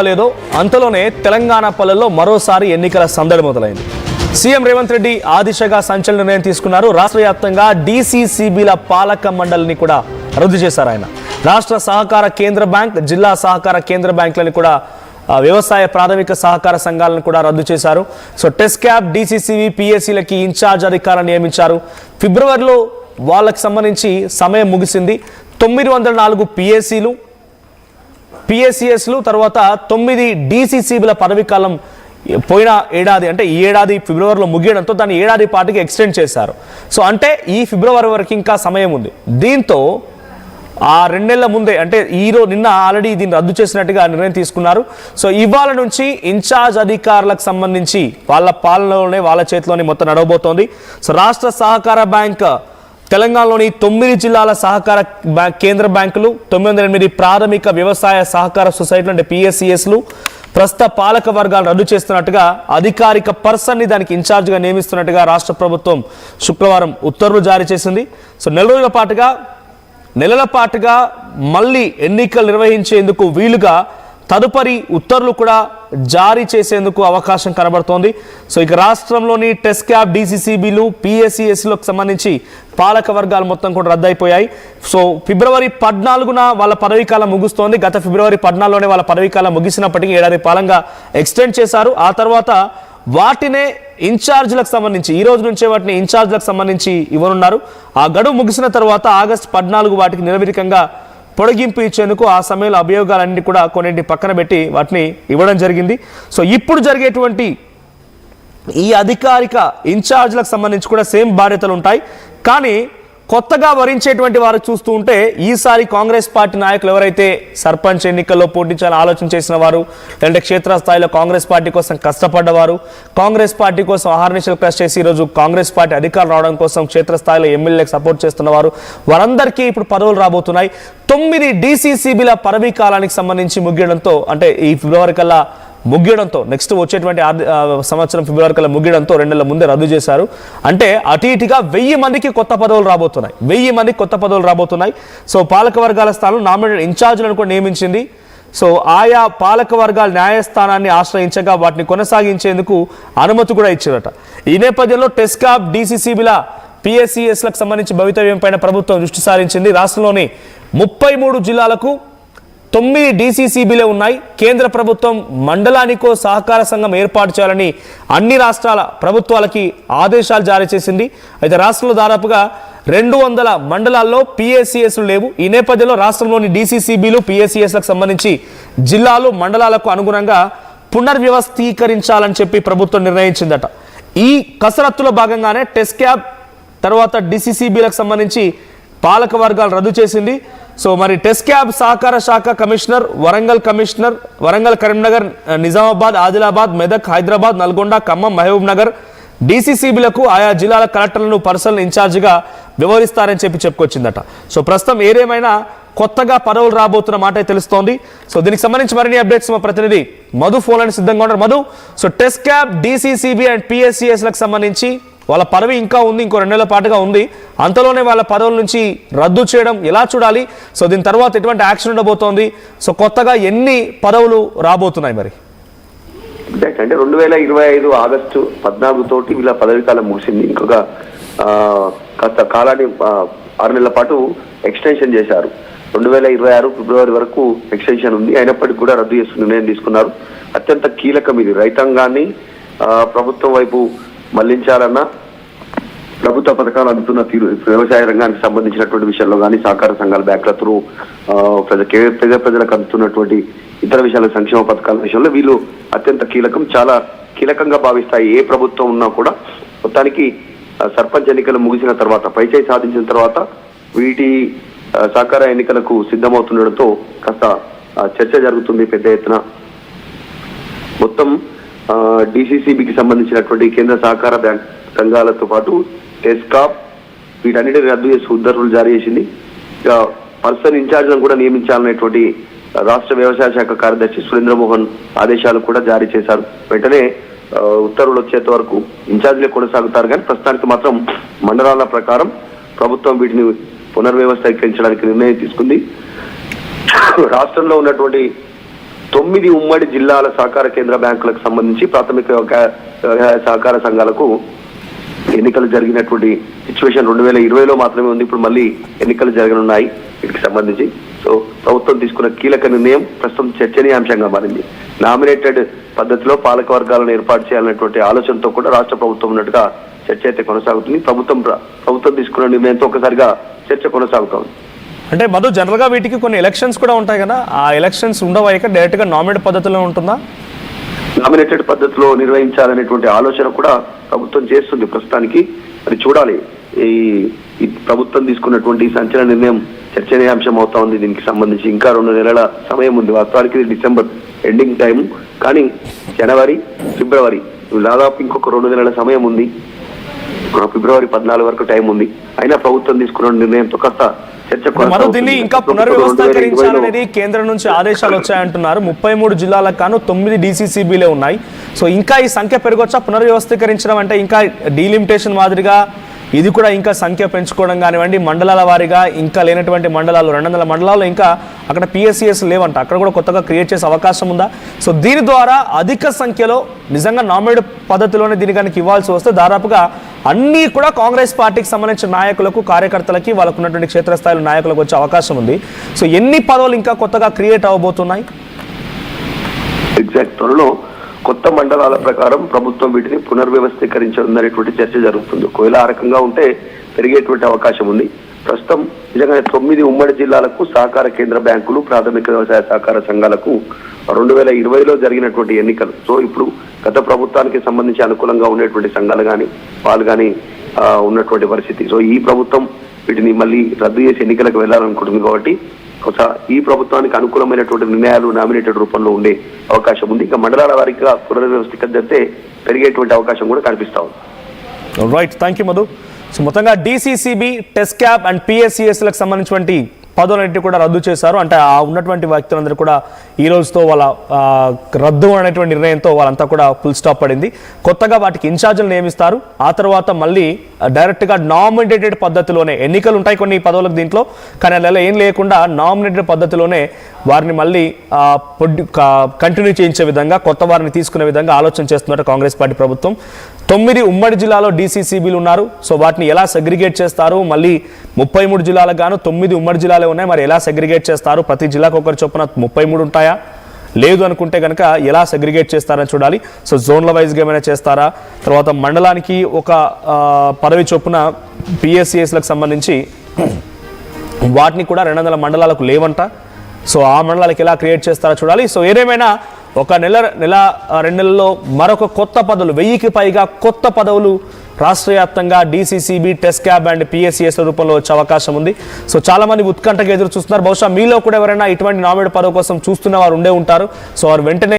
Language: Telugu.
లేదో అంతలోనే తెలంగాణ పల్లెల్లో మరోసారి ఎన్నికల సందడి మొదలైంది. సీఎం రేవంత్ రెడ్డి ఆ దిశగా సంచలన నిర్ణయం తీసుకున్నారు. రాష్ట్ర వ్యాప్తంగా డీసీసీబీల పాలక మండలిని కూడా రద్దు చేశారు ఆయన. రాష్ట్ర సహకార కేంద్ర బ్యాంక్, జిల్లా సహకార కేంద్ర బ్యాంకులను కూడా, వ్యవసాయ ప్రాథమిక సహకార సంఘాలను కూడా రద్దు చేశారు. సో టెస్ట్ క్యాబ్, డీసీసీబీ, పిఎస్సీలకి ఇన్ఛార్జ్ అధికారాన్ని నియమించారు. ఫిబ్రవరిలో వాళ్ళకి సంబంధించి సమయం ముగిసింది. 904 పిఎస్సిఎస్లు, తర్వాత 9 డీసీసీబీల పదవీకాలం పోయిన ఏడాది, అంటే ఈ ఏడాది ఫిబ్రవరిలో ముగియడంతో దాన్ని ఏడాది పాటుకి ఎక్స్టెండ్ చేశారు. సో అంటే ఈ ఫిబ్రవరి వరకు ఇంకా సమయం ఉంది. దీంతో ఆ 2 నెలల ముందే, అంటే నిన్న ఆల్రెడీ దీన్ని రద్దు చేసినట్టుగా నిర్ణయం తీసుకున్నారు. సో ఇవాళ నుంచి ఇన్ఛార్జ్ అధికారులకు సంబంధించి వాళ్ళ పాలనలోనే, వాళ్ళ చేతిలోనే మొత్తం నడవబోతోంది. సో రాష్ట్ర సహకార బ్యాంక్, తెలంగాణలోని 9 జిల్లాల సహకార కేంద్ర బ్యాంకులు, 908 ప్రాథమిక వ్యవసాయ సహకార సొసైటీలు అంటే పిఎస్సిఎస్లు ప్రస్తుత పాలక వర్గాలు రద్దు చేస్తున్నట్టుగా, అధికారిక పర్సన్ని దానికి ఇన్ఛార్జ్గా నియమిస్తున్నట్టుగా రాష్ట్ర ప్రభుత్వం శుక్రవారం ఉత్తర్వులు జారీ చేసింది. సో నెలల పాటుగా మళ్ళీ ఎన్నికలు నిర్వహించేందుకు వీలుగా తదుపరి ఉత్తర్వులు కూడా జారీ చేసేందుకు అవకాశం కనబడుతోంది. సో ఇక రాష్ట్రంలోని టెస్ట్ క్యాబ్, డీసీసీబీలు, పిఎస్సిఎస్లకు సంబంధించి పాలక వర్గాలు మొత్తం కూడా రద్దయిపోయాయి. సో ఫిబ్రవరి 14న వాళ్ళ పదవీకాలం ముగుస్తోంది. గత ఫిబ్రవరి 14లోనే వాళ్ళ పదవీకాలం ముగిసినప్పటికీ ఏడాది పాలంగా ఎక్స్టెండ్ చేశారు. ఆ తర్వాత వాటినే ఇన్ఛార్జ్లకు సంబంధించి, ఈ రోజు నుంచే వాటిని ఇన్ఛార్జ్లకు సంబంధించి ఇవ్వనున్నారు. ఆ గడువు ముగిసిన తర్వాత ఆగస్టు 14 వాటికి నిరవధికంగా పొడిగింపు ఇచ్చేందుకు ఆ సమయంలో అభియోగాలన్నీ కూడా కొన్నింటి పక్కన పెట్టి వాటిని ఇవ్వడం జరిగింది. సో ఇప్పుడు జరిగేటువంటి ఈ అధికారిక ఇన్ఛార్జ్లకు సంబంధించి కూడా సేమ్ బాధ్యతలు ఉంటాయి. కానీ కొత్తగా వరించేటువంటి వారు చూస్తూ ఉంటే, ఈసారి కాంగ్రెస్ పార్టీ నాయకులు ఎవరైతే సర్పంచ్ ఎన్నికల్లో పోటీంచాలని ఆలోచన చేసిన వారు, లేదంటే క్షేత్రస్థాయిలో కాంగ్రెస్ పార్టీ కోసం కష్టపడ్డవారు, కాంగ్రెస్ పార్టీ కోసం అహర్నిశలు కృషి చేసి ఈరోజు కాంగ్రెస్ పార్టీ అధికారులు రావడం కోసం క్షేత్రస్థాయిలో ఎమ్మెల్యేలకు సపోర్ట్ చేస్తున్నవారు, వారందరికీ ఇప్పుడు పదవులు రాబోతున్నాయి. 9 డీసీసీబీల పదవీ కాలానికి సంబంధించి ముగియడంతో, అంటే ఈ ఫిబ్రవరి కల్లా ముగియడంతో, నెక్స్ట్ వచ్చేటువంటి సంవత్సరం ఫిబ్రవరి కల్లా ముగియడంతో 2 నెలల ముందే రద్దు చేశారు. అంటే అటు ఇటుగా 1000 మందికి కొత్త పదవులు రాబోతున్నాయి. 1000 మందికి కొత్త పదవులు రాబోతున్నాయి. సో పాలక వర్గాల స్థానంలో నామినేటెడ్ ఇన్ఛార్జీలను కూడా నియమించింది. సో ఆయా పాలక వర్గాల న్యాయస్థానాన్ని ఆశ్రయించగా వాటిని కొనసాగించేందుకు అనుమతి కూడా ఇచ్చారట. ఈ నేపథ్యంలో టెస్ట్ క్యాబ్, డీసీసీబీల, పిఎస్సిఎస్లకు సంబంధించి భవితవ్యం పైన ప్రభుత్వం దృష్టి సారించింది. రాష్ట్రంలోని 33 జిల్లాలకు 9 డీసీసీబీలే ఉన్నాయి. కేంద్ర ప్రభుత్వం మండలానికో సహకార సంఘం ఏర్పాటు చేయాలని అన్ని రాష్ట్రాల ప్రభుత్వాలకి ఆదేశాలు జారీ చేసింది. అయితే రాష్ట్రంలో దాదాపుగా 200 మండలాల్లో పిఎస్సిఎస్లు లేవు. ఈ నేపథ్యంలో రాష్ట్రంలోని డీసీసీబీలు, పిఎస్సిఎస్లకు సంబంధించి జిల్లాలు, మండలాలకు అనుగుణంగా పునర్వ్యవస్థీకరించాలని చెప్పి ప్రభుత్వం నిర్ణయించిందట. ఈ కసరత్తులో భాగంగానే టెస్ట్ క్యాబ్, తర్వాత డీసీసీబీలకు సంబంధించి పాలక వర్గాలు రద్దు చేసింది. సో మరి టెస్ట్ క్యాబ్ సహకార శాఖ కమిషనర్, వరంగల్ కమిషనర్, వరంగల్, కరీంనగర్, నిజామాబాద్, ఆదిలాబాద్, మెదక్, హైదరాబాద్, నల్గొండ, ఖమ్మం, మహబూబ్ నగర్ డీసీసీబీలకు ఆయా జిల్లాల కలెక్టర్లను పర్సనల్ ఇన్ఛార్జిగా వ్యవహరిస్తారని చెప్పుకొచ్చిందట. సో ప్రస్తుతం ఏదేమైనా కొత్తగా పదవులు రాబోతున్న మాట తెలుస్తోంది. సో దీనికి సంబంధించి మరిన్ని అప్డేట్స్ మా ప్రతినిధి మధు ఫోన్లను సిద్ధంగా ఉన్నారు. మధు, సో టెస్ట్ క్యాబ్, డీసీసీబీ అండ్ పిఎస్సిఎస్లకు సంబంధించి వాళ్ళ పదవి ఇంకా ఉంది, ఇంకో 2 నెలల పాటుగా ఉంది. అంతలోనే వాళ్ళ పదవుల నుంచి రద్దు చేయడం ఎలా చూడాలి? సో దీని తర్వాత ఎటువంటి యాక్షన్ ఉండబోతోంది? సో కొత్తగా ఎన్ని పదవులు రాబోతున్నాయి మరి? అంటే 2025 ఆగస్టు 14 తోటి వీళ్ళ పదవి కాలం ముగిసింది. ఇంకొక కాస్త కాలాన్ని 6 నెలల పాటు ఎక్స్టెన్షన్ చేశారు. 2026 ఫిబ్రవరి వరకు ఎక్స్టెన్షన్ ఉంది. అయినప్పటికీ కూడా రద్దు చేస్తున్న నిర్ణయం తీసుకున్నారు. అత్యంత కీలకం ఇది. రైతాంగాన్ని ప్రభుత్వం వైపు మళ్లించాలన్నా, ప్రభుత్వ పథకాలు అందుతున్న తీరు, వ్యవసాయ రంగానికి సంబంధించినటువంటి విషయంలో కానీ, సహకార సంఘాల బ్యాంకుల త్రూ పేద ప్రజలకు అందుతున్నటువంటి ఇతర విషయాల, సంక్షేమ పథకాల విషయంలో వీళ్ళు అత్యంత కీలకం, చాలా కీలకంగా భావిస్తాయి ఏ ప్రభుత్వం ఉన్నా కూడా. మొత్తానికి సర్పంచ్ ఎన్నికలు ముగిసిన తర్వాత, పైచేయి సాధించిన తర్వాత వీటి సహకార ఎన్నికలకు సిద్ధమవుతుండడంతో కాస్త చర్చ జరుగుతుంది పెద్ద ఎత్తున. మొత్తం డీసీసీబీకి సంబంధించినటువంటి కేంద్ర సహకార బ్యాంక్ సంఘాలతో పాటు టెస్ట్ క్యాబ్ వీటన్నిటిని రద్దు చేసి ఉత్తర్వులు జారీ చేసింది. ఇక పర్సన్ ఇన్ఛార్జ్లను కూడా నియమించాలనేటువంటి రాష్ట్ర వ్యవసాయ శాఖ కార్యదర్శి సురేంద్రమోహన్ ఆదేశాలు కూడా జారీ చేశారు. వెంటనే ఉత్తర్వులు వచ్చేంత వరకు ఇన్ఛార్జీలే కొనసాగుతారు. కానీ ప్రస్తుతానికి మాత్రం మండలాల ప్రకారం ప్రభుత్వం వీటిని పునర్వ్యవస్థీకరించడానికి నిర్ణయం తీసుకుంది. రాష్ట్రంలో ఉన్నటువంటి 9 ఉమ్మడి జిల్లాల సహకార కేంద్ర బ్యాంకులకు సంబంధించి ప్రాథమిక వ్యవసాయ సహకార సంఘాలకు ఎన్నికలు జరిగినటువంటి సిచ్యువేషన్ 2020లో మాత్రమే ఉంది. ఇప్పుడు మళ్ళీ ఎన్నికలు జరగనున్నాయి వీటికి సంబంధించి. సో ప్రభుత్వం తీసుకున్న కీలక నిర్ణయం ప్రస్తుతం చర్చనీయాంశంగా మారింది. నామినేటెడ్ పద్ధతిలో పాలక వర్గాలను ఏర్పాటు చేయాలనేటువంటి ఆలోచనతో కూడా రాష్ట్ర ప్రభుత్వం ఉన్నట్టుగా చర్చ అయితే కొనసాగుతుంది. ప్రభుత్వం తీసుకున్న నిర్ణయంతో ఒకసారిగా చర్చ కొనసాగుతోంది. అంటే మధు, జనరల్గా వీటికి కొన్ని ఎలక్షన్స్ కూడా ఉంటాయి కదా, ఆ ఎలక్షన్స్ ఉండవైక డైరెక్ట్గా నామినేట్ పద్ధతిలో ఉంటుందా? నామినేటెడ్ పద్ధతిలో నిర్వహించాలనేటువంటి ఆలోచన కూడా ప్రభుత్వం చేస్తుంది ప్రస్తుతానికి. అది చూడాలి. ఈ ప్రభుత్వం తీసుకున్నటువంటి సంచలన నిర్ణయం చర్చనీయాంశం అవుతా ఉంది. దీనికి సంబంధించి ఇంకా 2 నెలల సమయం ఉంది. వాస్తవానికి ఇది డిసెంబర్ ఎండింగ్ టైం, కానీ జనవరి, ఫిబ్రవరి దాదాపు ఇంకొక 2 నెలల సమయం ఉంది. ఫిబ్రవరి 14 వరకు టైం ఉంది. అయినా ప్రభుత్వం తీసుకున్న నిర్ణయంతో కాస్త మరో దీన్ని ఇంకా పునర్వ్యవస్థీకరించాలనేది కేంద్రం నుంచి ఆదేశాలు వచ్చాయంటున్నారు. 33 జిల్లాలకు కాను 9 DCCBలే ఉన్నాయి. సో ఇంకా ఈ సంఖ్య పెరగొచ్చా? పునర్వ్యవస్థీకరించడం అంటే ఇంకా డీలిమిటేషన్ మాదిరిగా ఇది కూడా ఇంకా సంఖ్య పెంచుకోవడం కానివ్వండి, మండలాల వారీగా ఇంకా లేనటువంటి మండలాలు 200 మండలాలు ఇంకా అక్కడ PSCS లేవంట, అక్కడ కూడా కొత్తగా క్రియేట్ చేసే అవకాశం ఉందా? సో దీని ద్వారా అధిక సంఖ్యలో నిజంగా నామినేట్ పద్ధతిలోనే దీని కనుక ఇవ్వాల్సి వస్తే దాదాపుగా అన్నీ కూడా కాంగ్రెస్ పార్టీకి సంబంధించిన నాయకులకు, కార్యకర్తలకి, వాళ్ళకు ఉన్నటువంటి క్షేత్రస్థాయిలో నాయకులకు వచ్చే అవకాశం ఉంది. సో ఎన్ని పదవులు ఇంకా కొత్తగా క్రియేట్ అవ్వబోతున్నాయి? ఎగ్జాక్ట్ త్వరలో కొత్త మండలాల ప్రకారం ప్రభుత్వం వీటిని పునర్వ్యవస్థీకరించనుందనేటువంటి చర్చ జరుగుతుంది. ఒకవేళ ఆ రకంగా ఉంటే పెరిగేటువంటి అవకాశం ఉంది. ప్రస్తుతం నిజంగానే 9 ఉమ్మడి జిల్లాలకు సహకార కేంద్ర బ్యాంకులు, ప్రాథమిక వ్యవసాయ సహకార సంఘాలకు 2020లో జరిగినటువంటి ఎన్నికలు. సో ఇప్పుడు గత ప్రభుత్వానికి సంబంధించి అనుకూలంగా ఉండేటువంటి సంఘాలు కానీ వాళ్ళు కానీ ఉన్నటువంటి పరిస్థితి. సో ఈ ప్రభుత్వం వీటిని మళ్ళీ రద్దు చేసి ఎన్నికలకు వెళ్ళాలనుకుంటుంది. కాబట్టి ఈ ప్రభుత్వానికి అనుకూలమైనటువంటి నిర్ణయాలు నామినేటెడ్ రూపంలో ఉండే అవకాశం ఉంది. ఇక మండలాల వారీగా పునర్వ్యవస్థీకరణ జరిగితే పెరిగేటువంటి అవకాశం కూడా కనిపిస్తా ఉంది. Right, thank you Madhu. So మొత్తంగా DCCB, టెస్క్యాబ్ అండ్ PSCSలకు సంబంధించినటువంటి పదవులన్నింటినీ కూడా రద్దు చేశారు. అంటే ఆ ఉన్నటువంటి వ్యక్తులందరూ కూడా ఈ రోజుతో వాళ్ళ రద్దు అనేటువంటి నిర్ణయంతో వాళ్ళంతా కూడా ఫుల్ స్టాప్ పడింది. కొత్తగా వాటికి ఇన్ఛార్జీలు నియమిస్తారు. ఆ తర్వాత మళ్ళీ డైరెక్ట్గా నామినేటెడ్ పద్ధతిలోనే ఎన్నికలు ఉంటాయి కొన్ని పదవులకు దీంట్లో, కానీ అలా ఏం లేకుండా నామినేటెడ్ పద్ధతిలోనే వారిని మళ్ళీ కంటిన్యూ చేయించే విధంగా, కొత్త వారిని తీసుకునే విధంగా ఆలోచన చేస్తున్నారు కాంగ్రెస్ పార్టీ ప్రభుత్వం. 9 ఉమ్మడి జిల్లాలో DCCBలు ఉన్నారు. సో వాటిని ఎలా సెగ్రిగేట్ చేస్తారు? మళ్ళీ 33 జిల్లాలకు గాను 9 ఉమ్మడి జిల్లాలే ఉన్నాయి. మరి ఎలా సెగ్రిగేట్ చేస్తారు? ప్రతి జిల్లాకు ఒకరి చొప్పున 33 ఉంటాయా? లేదు అనుకుంటే కనుక ఎలా సెగ్రిగేట్ చేస్తారని చూడాలి. సో జోన్ల వైజ్గా ఏమైనా చేస్తారా? తర్వాత మండలానికి ఒక పదవి చొప్పున PSCSలకు సంబంధించి వాటిని కూడా 200 మండలాలకు లేవంట. సో ఆ మండలాలకు ఎలా క్రియేట్ చేస్తారో చూడాలి. సో ఏదేమైనా ఒక నెల 2 నెలల్లో మరొక కొత్త పదవులు, 1000కి పైగా కొత్త పదవులు రాష్ట్ర వ్యాప్తంగా DCCB, టెస్క్యాబ్ అండ్ PSCS రూపంలో వచ్చే అవకాశం ఉంది. సో చాలా మంది ఉత్కంఠగా ఎదురు చూస్తున్నారు. బహుశా మీలో కూడా ఎవరైనా ఇటువంటి నామినేట్ పదవి కోసం చూస్తున్న వారు ఉండే ఉంటారు. సో వారు వెంటనే